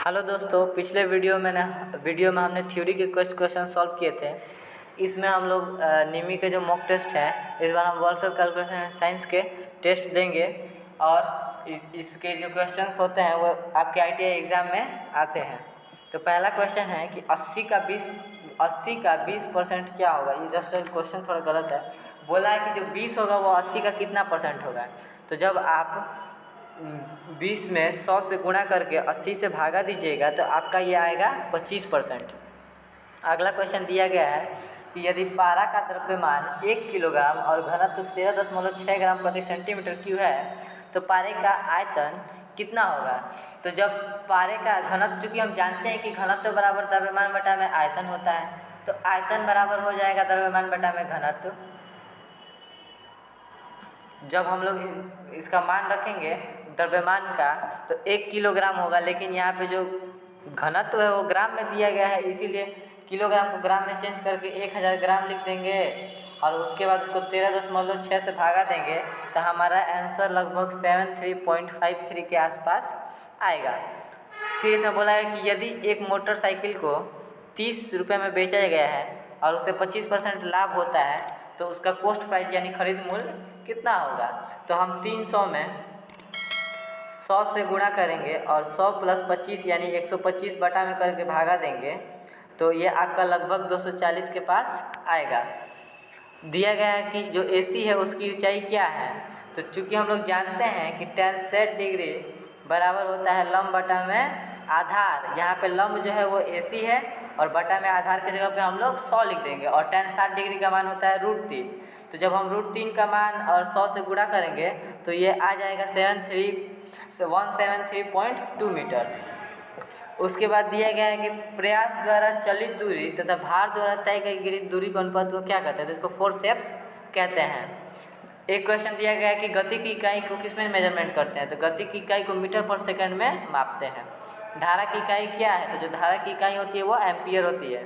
Hello दोस्तों, पिछले video में हमने थ्योरी के क्वेश्चन सॉल्व किए थे। इसमें हम लोग निमी के जो मॉक टेस्ट है, इस बार हम world of calculation and science के टेस्ट देंगे और इसके जो क्वेश्चंस होते हैं वो आपके ITI एग्ज़ाम में आते हैं। तो पहला क्वेश्चन है कि 80 का 20% क्या होगा। ये जस्ट क्वेश्चन थोड़ा गलत है। बोला है कि जो 20 होगा वो 80 का कितना परसेंट होगा। तो जब आप 20 में 100 से गुणा करके 80 से भागा दीजिएगा तो आपका ये आएगा 25%। अगला क्वेश्चन दिया गया है कि यदि पारा का द्रव्यमान 1 किलोग्राम और घनत्व 13.6 ग्राम प्रति सेंटीमीटर क्यूब है तो पारे का आयतन कितना होगा। तो जब पारे का घनत्व, चूँकि हम जानते हैं कि घनत्व बराबर द्रव्यमान बटा में आयतन होता है, तो आयतन बराबर हो जाएगा द्रव्यमान बटा में घनत्व। जब हम लोग इसका मान रखेंगे द्रव्यमान का तो 1 किलोग्राम होगा, लेकिन यहाँ पे जो घनत्व है वो ग्राम में दिया गया है, इसीलिए किलोग्राम को ग्राम में चेंज करके 1000 ग्राम लिख देंगे और उसके बाद उसको 13.6 से भागा देंगे तो हमारा आंसर लगभग 73.53 के आसपास आएगा। फिर इसमें बोला है कि यदि एक मोटरसाइकिल को 30 रुपये में बेचा गया है और उसे 25% लाभ होता है तो उसका कॉस्ट प्राइस यानी खरीद मूल्य कितना होगा। तो हम 300 में 100 से गुणा करेंगे और 100 प्लस 25 यानी 125 बटा में करके भागा देंगे तो ये आपका लगभग 240 के पास आएगा। दिया गया है कि जो AC है उसकी ऊंचाई क्या है। तो चूँकि हम लोग जानते हैं कि tan 60 डिग्री बराबर होता है लंब बटा में आधार। यहाँ पे लंब जो है वो AC है और बटा में आधार की जगह पे हम लोग 100 लिख देंगे और tan 60 डिग्री का मान होता है √3। तो जब हम √3 का मान और 100 से गुणा करेंगे तो ये आ जाएगा 173.2 मीटर। उसके बाद दिया गया है कि प्रयास द्वारा चलित दूरी तथा भार द्वारा तय की गई दूरी के अनुपात को क्या कहते हैं। तो इसको फोर्सेप्स कहते हैं। एक क्वेश्चन दिया गया है कि गति की इकाई को किस में मेजरमेंट करते हैं। तो गति की इकाई को मीटर पर सेकंड में मापते हैं। धारा की इकाई क्या है। तो जो धारा की इकाई होती है वो एम्पियर होती है।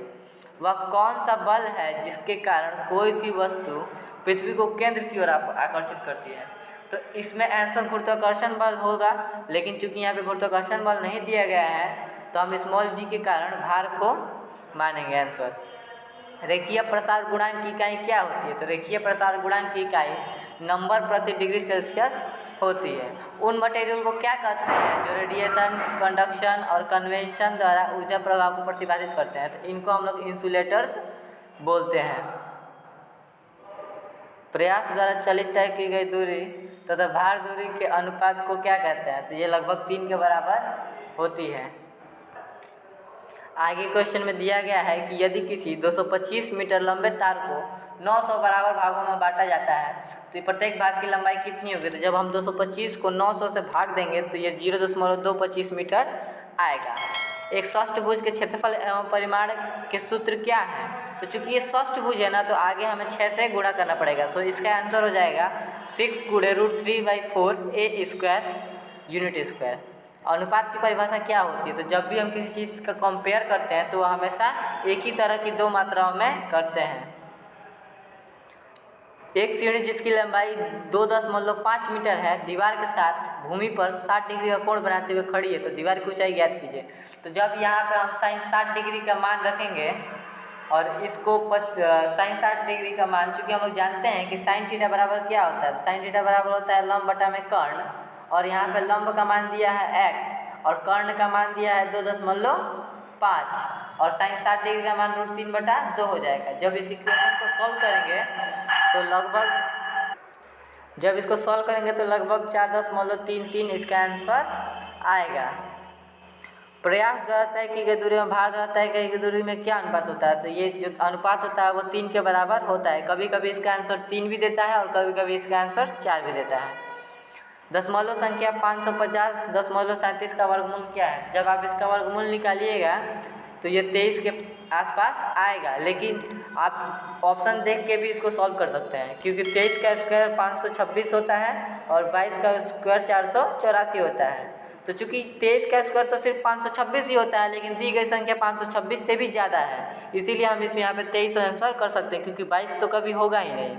वह कौन सा बल है जिसके कारण कोई भी वस्तु पृथ्वी को केंद्र की ओर आकर्षित करती है। तो इसमें आंसर गुरुत्वाकर्षण बल होगा, लेकिन चूंकि यहाँ पे गुरुत्वाकर्षण बल नहीं दिया गया है तो हम स्मॉल g के कारण भार को मानेंगे आंसर। रेखीय प्रसार गुणांक की इकाई क्या होती है। तो रेखीय प्रसार गुणांक की इकाई नंबर प्रति डिग्री सेल्सियस होती है। उन मटेरियल को क्या कहते हैं जो रेडिएशन, कंडक्शन और कन्वेंशन द्वारा ऊर्जा प्रभाव को प्रतिपादित करते हैं। तो इनको हम लोग इंसुलेटर्स बोलते हैं। प्रयास द्वारा चलित तय की गई दूरी तथा भार दूरी के अनुपात को क्या कहते हैं। तो ये लगभग 3 के बराबर होती है। आगे क्वेश्चन में दिया गया है कि यदि किसी 225 मीटर लंबे तार को 900 बराबर भागों में बांटा जाता है तो प्रत्येक भाग की लंबाई कितनी होगी। तो जब हम 225 को 900 से भाग देंगे तो ये 0.225 मीटर आएगा। एक षष्ठभुज के क्षेत्रफल एवं परिमाण के सूत्र क्या है। तो चूंकि ये षष्ठभुज है ना तो आगे हमें 6 से गुणा करना पड़ेगा। सो इसका आंसर हो जाएगा 6 गुणे √3/4 a² यूनिट स्क्वायर। अनुपात की परिभाषा क्या होती है। तो जब भी हम किसी चीज़ का कंपेयर करते हैं तो वह हमेशा एक ही तरह की 2 मात्राओं में करते हैं। एक सीढ़ी जिसकी लंबाई 2.5 मीटर है दीवार के साथ भूमि पर 60 डिग्री का कोण बनाते हुए खड़ी है, तो दीवार की ऊंचाई ज्ञात कीजिए। तो जब यहाँ पे हम साइन 60 डिग्री का मान रखेंगे और इसको साइन 60 डिग्री का मान, चूँकि हम लोग जानते हैं कि साइन थीटा बराबर क्या होता है। साइन थीटा बराबर होता है लंब बटा में कर्ण, और यहाँ पे लंब का मान दिया है x और कर्ण का मान दिया है 2.5 और साइन 60 डिग्री का मान √3/2 हो जाएगा। जब इस इक्वेशन को सॉल्व करेंगे तो लगभग 4.33 इसका आंसर आएगा। प्रयास द्वारा तय की गई दूरी में भार द्वारा तय की गई दूरी में क्या अनुपात होता है। तो ये जो अनुपात होता है वो 3 के बराबर होता है। कभी कभी इसका आंसर 3 भी देता है और कभी कभी इसका आंसर 4 भी देता है। दशमलव संख्या 550 .37 का वर्गमूल क्या है। जब आप इसका वर्गमूल निकालिएगा तो ये 23 के आसपास आएगा, लेकिन आप ऑप्शन देख के भी इसको सॉल्व कर सकते हैं क्योंकि 23 का स्क्वायर 526 होता है और 22 का स्क्वायर 484 होता है। तो चूँकि 23 का स्क्वायर तो सिर्फ 526 ही होता है, लेकिन दी गई संख्या 526 से भी ज़्यादा है, इसीलिए हम इसमें यहाँ पे 23 आंसर कर सकते हैं क्योंकि 22 तो कभी होगा ही नहीं।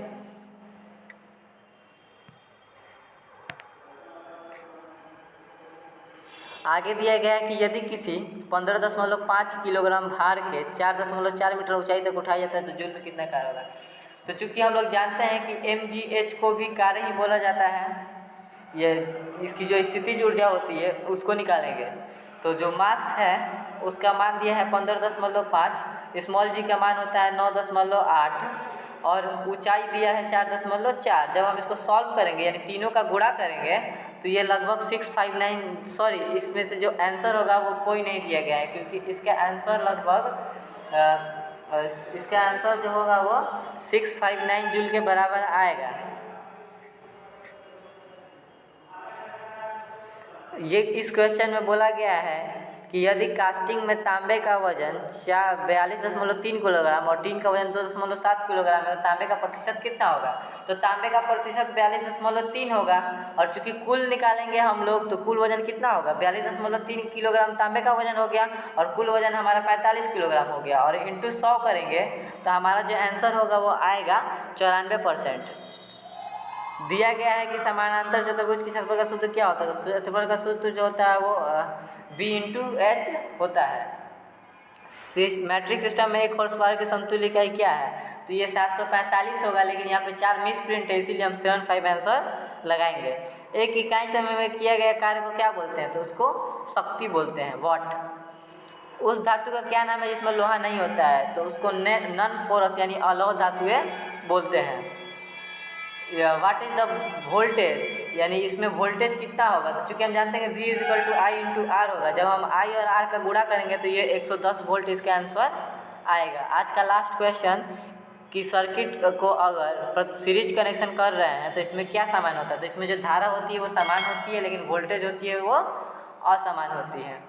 आगे दिया गया है कि यदि किसी 15.5 किलोग्राम भार के 4.4 मीटर ऊंचाई तक उठाया जाता है तो जूल में कितना कार्य होगा। तो चूँकि हम लोग जानते हैं कि mgh को भी कार्य ही बोला जाता है, ये इसकी जो स्थितिज ऊर्जा होती है उसको निकालेंगे। तो जो मास है उसका मान दिया है 15.5, स्मॉल जी का मान होता है 9.8 और ऊंचाई दिया है 4.4। जब हम इसको सॉल्व करेंगे यानी तीनों का गुणा करेंगे तो ये लगभग 659, सॉरी इसमें से जो आंसर होगा वो कोई नहीं दिया गया है, क्योंकि इसका आंसर लगभग इसका आंसर जो होगा वो 659 जूल के बराबर आएगा। ये इस क्वेश्चन में बोला गया है कि यदि कास्टिंग में तांबे का वजन 42.3 किलोग्राम और टीन का वजन 2.7 किलोग्राम है तो तांबे का प्रतिशत कितना होगा। तो तांबे का प्रतिशत 42.3 होगा और चूंकि कुल निकालेंगे हम लोग तो कुल वजन कितना होगा, 42.3 किलोग्राम तांबे का वजन हो गया और कुल वजन हमारा 45 किलोग्राम हो गया और इंटू 100 करेंगे तो हमारा जो आंसर होगा वो आएगा 94%। दिया गया है कि समानांतर चतुर्भुज के क्षेत्रफल का सूत्र क्या होता है। तो क्षेत्रफल का सूत्र जो होता है वो b इंटू एच होता है। मैट्रिक सिस्टम में 1 हॉर्स पावर की समतुल्य इकाई क्या है, तो ये 745 होगा, लेकिन यहाँ पे 4 मिस प्रिंट है इसीलिए हम 75 आंसर लगाएंगे। एक इकाई समय में किया गया कार्य को क्या बोलते हैं, तो उसको शक्ति बोलते हैं, वाट। उस धातु का क्या नाम है जिसमें लोहा नहीं होता है, तो उसको नॉन फोरस यानी अलौह धातुएं बोलते हैं। व्हाट इज द वोल्टेज, यानी इसमें वोल्टेज कितना होगा, तो चूँकि हम जानते हैं कि V is equal to I into R होगा, जब हम I और R का गुणा करेंगे तो ये 110 वोल्ट इसका आंसर आएगा। आज का लास्ट क्वेश्चन कि सर्किट को अगर सीरीज कनेक्शन कर रहे हैं तो इसमें क्या समान होता है, तो इसमें जो धारा होती है वो समान होती है लेकिन वोल्टेज होती है वो असमान होती है।